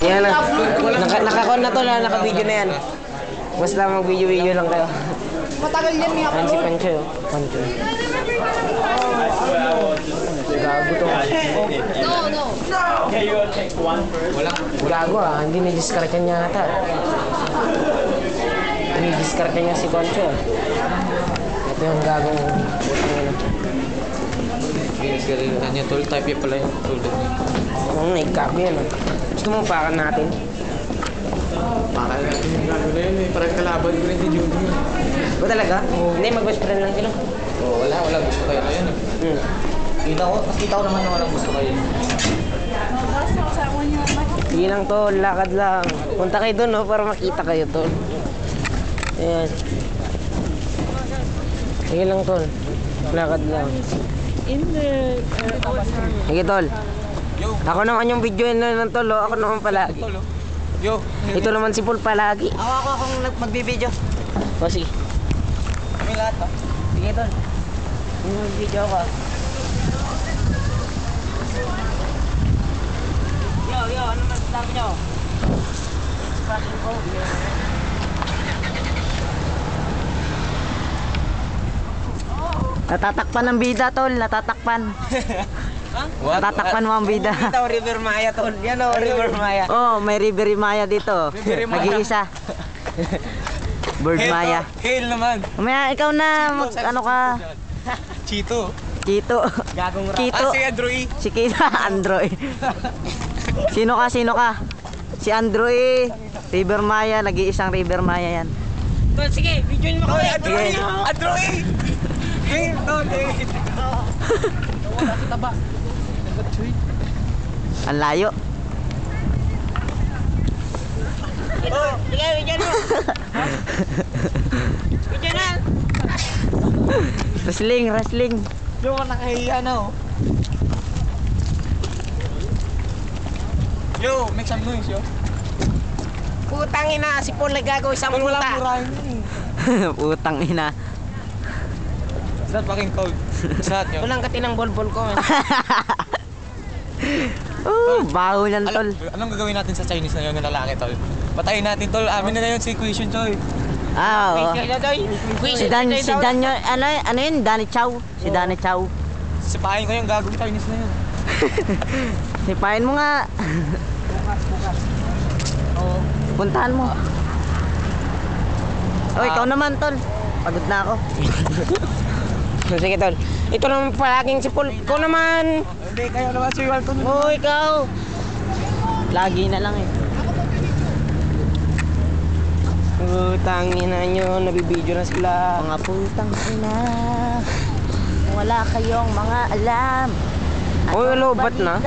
Yan na. Naka-con na to na, naka-video na yan. Basta mag-video-video lang kayo. Matagal yan niya. Yan si Pancho. Pancho. Gago to. No. Gago ah, hindi ni-discard niya ata. Ni-discard niya si Pancho. Ito yung gagong Ginagawa niya tol, type niya pala yung tulad niya. Oo, nagkabi yan ah. Gusto mo pakan natin? Para natin yung gano'n na yun eh, parang kalaban ko rin si Judy. Ba talaga? Hindi, mag-best friend lang sila. Wala gusto kayo na yun. Kita ko naman yung walang gusto kayo. Sige lang tol, lakad lang. Punta kayo doon no, para makita kayo tol. Ayan. Sige lang tol, lakad lang. Sige tol. Ako naman yung video na ng tol, ako naman palagi. Yo. Ito naman si Paul palagi. Ako akong magbibideo. O sige. Kami lahat ba? Sige tol. Mag-video ka. Yo, ano masasabi nyo? Natatakpan ng bida, tol. Natatakpan. Natatakpan mo ang bida. Ito, River Maya tol. Yan o, River Maya. Oh, may River Maya dito. Nag-iisa. Bird Maya. Hail naman. Mamaya, ikaw na. Ano ka? Chito. Kito. Gagong rap. Kito. Si Andrew. Si Kito. Android. Sino ka? Si Android. River Maya. Nag-iisang River Maya yan. Tol, sige, videoin mo ko. Sige. Andrew. Hail, tol. Ang layo. Sige, videoin mo. Video na. Wrestling. Yo, nakahiya na oh. Yo, make some noise yo. Putang ina, si Paul nagagawa isang Tol, walang puta. murahin yun eh. Putang ina. It's not fucking cold. It's not yo. Walang katinang bolbol ko. Baho niyan, tol. Anong gagawin natin sa Chinese na yun na lalaki tol? Patayin natin tol, amin na yun si Question Choy. Oo. Si Dan yun, ano yun? Danny Chow. Si Danny Chow. Sipahin ko yung gagawin Chinese na yun. Sipahin mo nga. Puntahan mo. Oh, ikaw naman, tol. Pagod na ako. Sige tol. Ito naman palaging si Paul. Ikaw naman. Hindi, kayo naman si Walton. Oh, ikaw. Lagi na lang eh. Putang ina nyo, nabibideo na sila. Mga putang ina. Wala kayong mga alam. Uy, lobat na.